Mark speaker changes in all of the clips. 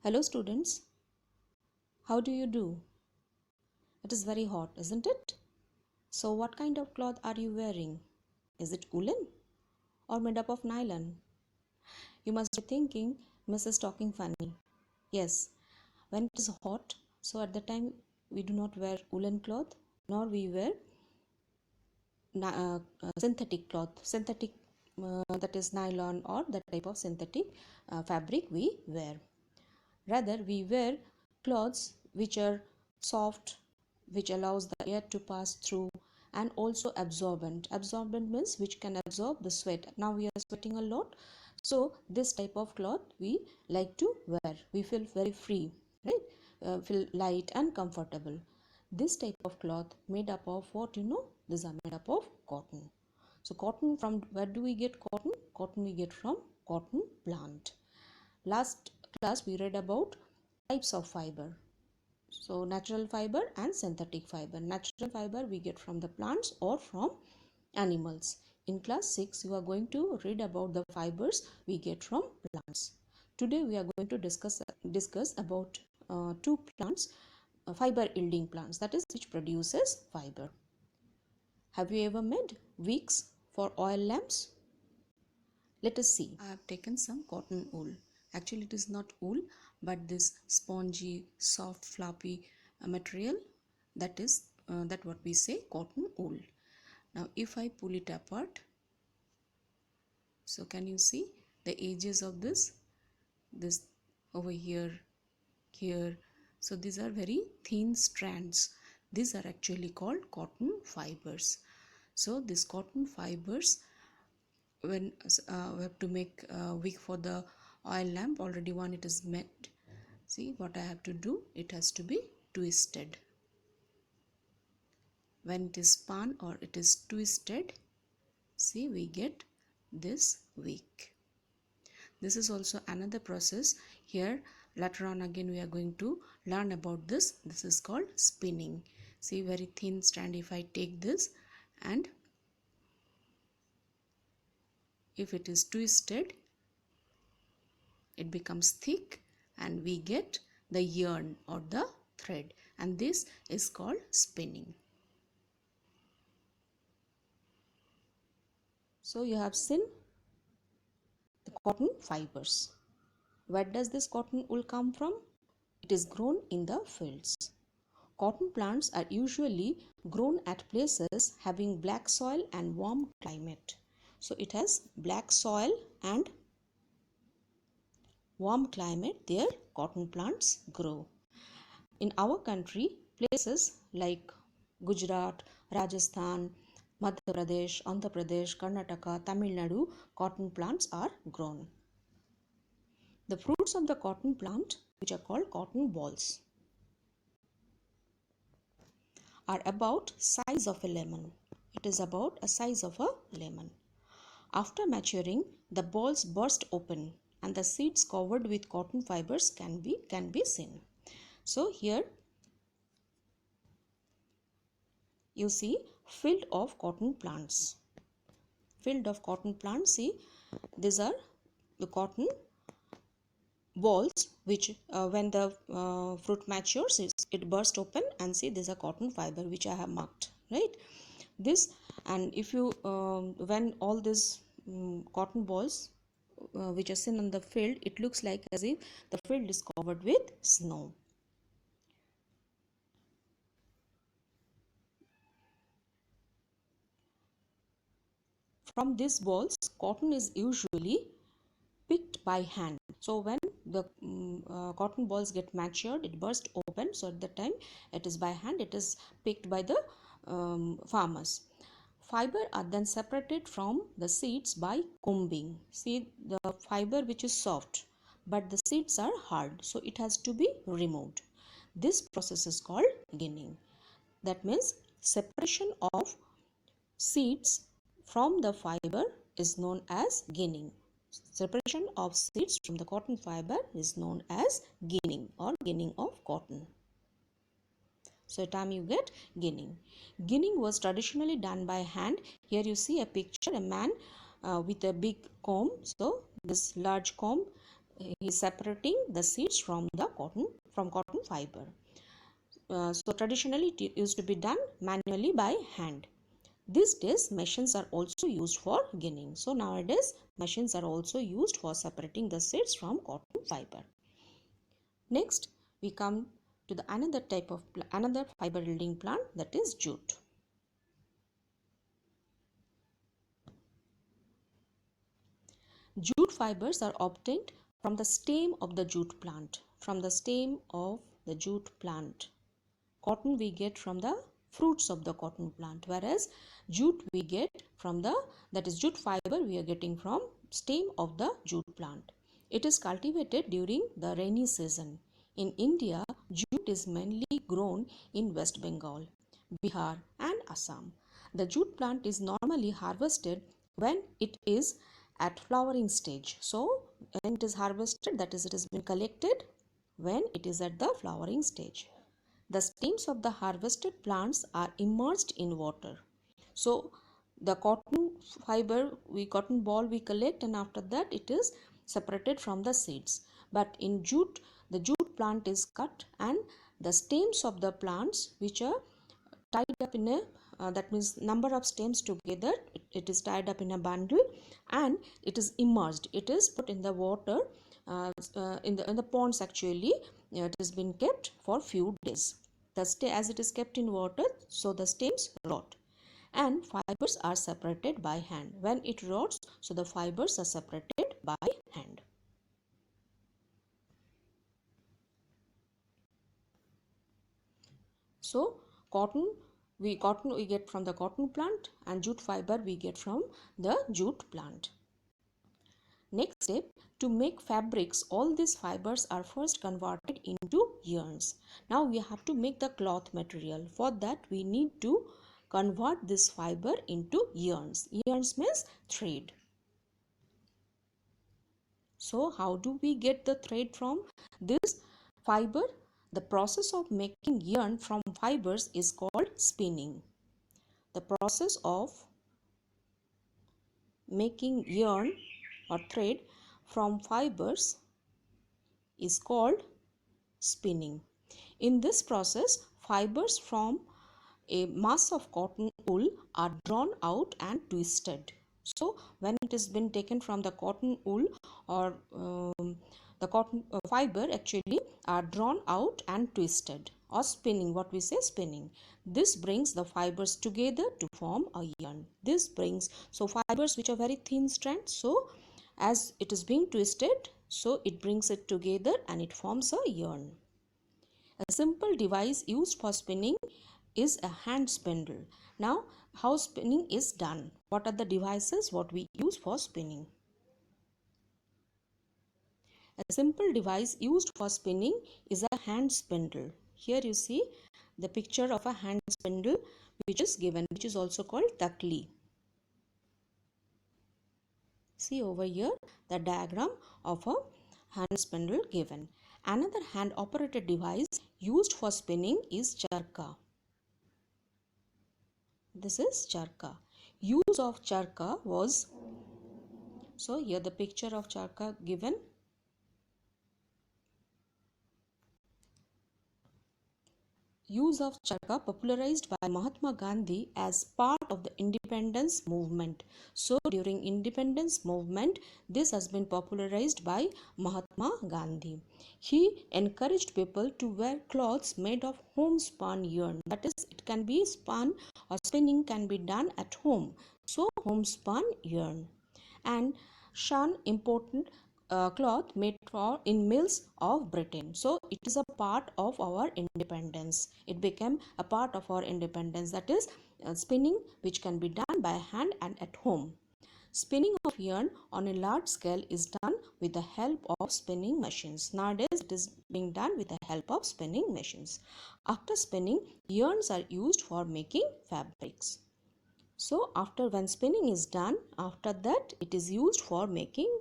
Speaker 1: Hello students, how do you do? It is very hot, isn't it? So what kind of cloth are you wearing? Is it woolen or made up of nylon? You must be thinking, Miss is talking funny. Yes, when it is hot, so at the time we do not wear woolen cloth nor we wear synthetic cloth, synthetic that is nylon or that type of synthetic fabric we wear. Rather, we wear clothes which are soft, which allows the air to pass through, and also absorbent. Absorbent means which can absorb the sweat. Now we are sweating a lot, so this type of cloth we like to wear. We feel very free, right? Feel light and comfortable. This type of cloth made up of what? These are made up of cotton. So cotton, from where do we get cotton? Cotton we get from cotton plant. Last class we read about types of fiber. So natural fiber and synthetic fiber. Natural fiber we get from the plants or from animals. In class 6 you are going to read about the fibers we get from plants. Today we are going to discuss about two plants, fiber yielding plants, that is which produces fiber. Have you ever made wicks for oil lamps? Let us see. I have taken some cotton wool. Actually it is not wool but this spongy, soft, fluffy material, that is that what we say cotton wool. Now if I pull it apart, so can you see the edges of this over here, here. So these are very thin strands. These are actually called cotton fibers. So these cotton fibers, when we have to make a wick for the oil lamp, already one it is made. See what I have to do, it has to be twisted. When it is spun or it is twisted, see we get this wick. This is also another process. Here later on again we are going to learn about this. This is called spinning. See, very thin strand, if I take this and if it is twisted, it becomes thick and we get the yarn or the thread, and this is called spinning. So you have seen the cotton fibers. Where does this cotton wool come from? It is grown in the fields. Cotton plants are usually grown at places having black soil and warm climate. So it has black soil and warm climate, there cotton plants grow. In our country, places like Gujarat, Rajasthan, Madhya Pradesh, Andhra Pradesh, Karnataka, Tamil Nadu, cotton plants are grown. The fruits of the cotton plant, which are called cotton balls, are about size of a lemon. It is about a size of a lemon. After maturing, the balls burst open and the seeds covered with cotton fibers can be seen. So here you see field of cotton plants. Field of cotton plants, see, these are the cotton balls which when the fruit matures, it bursts open, and see these are cotton fiber which I have marked, right? This, and if you when all these cotton balls which are seen on the field, it looks like as if the field is covered with snow. From these balls, cotton is usually picked by hand. So when the cotton balls get matured, it bursts open. So at the time it is by hand, it is picked by the farmers. Fiber are then separated from the seeds by combing. See, the fiber which is soft but the seeds are hard, so it has to be removed. This process is called ginning. That means separation of seeds from the fiber is known as ginning. Separation of seeds from the cotton fiber is known as ginning or ginning of cotton. So at time you get ginning. Ginning was traditionally done by hand. Here you see a picture, a man with a big comb. So this large comb he is separating the seeds from the cotton fiber. So traditionally it used to be done manually by hand. These days machines are also used for ginning. So nowadays machines are also used for separating the seeds from cotton fiber. Next we come to the another fiber yielding plant, that is jute. Jute fibers are obtained from the stem of the jute plant. From the stem of the jute plant. Cotton we get from the fruits of the cotton plant, whereas jute we get from jute fiber we are getting from stem of the jute plant. It is cultivated during the rainy season. In India, jute is mainly grown in West Bengal, Bihar and Assam. The jute plant is normally harvested when it is at flowering stage. So when it is harvested, that is, it has been collected when it is at the flowering stage. The stems of the harvested plants are immersed in water. So the cotton ball we collect, and after that it is separated from the seeds. But in jute, the jute plant is cut and the stems of the plants, which are tied up in a that means number of stems together, it is tied up in a bundle and it is immersed. It is put in the water, in the ponds actually. It has been kept for few days. As it is kept in water, so the stems rot and fibers are separated by hand. When it rots, so the fibers are separated by hand. So cotton we get from the cotton plant, and jute fiber we get from the jute plant. Next step, to make fabrics, all these fibers are first converted into yarns. Now we have to make the cloth material. For that we need to convert this fiber into yarns. Yarns means thread. So how do we get the thread from this fiber? The process of making yarn from fibers is called spinning. The process of making yarn or thread from fibers is called spinning. In this process, fibers from a mass of cotton wool are drawn out and twisted. So when it has been taken from the cotton wool, or the cotton fiber actually are drawn out and twisted, or spinning, what we say spinning. This brings the fibers together to form a yarn. This brings, so fibers which are very thin strands, so as it is being twisted, so it brings it together and it forms a yarn. A simple device used for spinning is a hand spindle. Now, how spinning is done? What are the devices what we use for spinning? A simple device used for spinning is a hand spindle. Here you see the picture of a hand spindle which is given, which is also called takli. See over here the diagram of a hand spindle given. Another hand operated device used for spinning is charkha. This is charkha. Use of charkha was, so here the picture of charkha given. Use of charkha popularized by Mahatma Gandhi as part of the independence movement. So during independence movement, this has been popularized by Mahatma Gandhi. He encouraged people to wear clothes made of homespun yarn. That is, it can be spun or spinning can be done at home. So homespun yarn. And shun important cloth made in mills of Britain. So it is a part of our independence. It became a part of our independence, that is spinning which can be done by hand and at home. Spinning of yarn on a large scale is done with the help of spinning machines. Nowadays it is being done with the help of spinning machines. After spinning, yarns are used for making fabrics. So after when spinning is done, after that it is used for making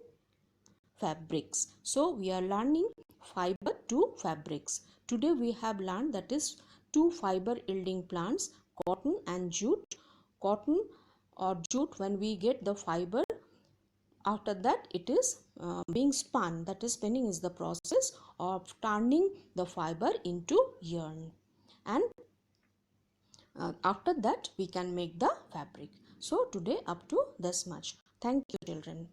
Speaker 1: fabrics. So we are learning fiber to fabrics. Today we have learned that is two fiber yielding plants, cotton and jute. Cotton or jute, when we get the fiber after that it is being spun. That is, spinning is the process of turning the fiber into yarn, and after that we can make the fabric. So today up to this much. Thank you children.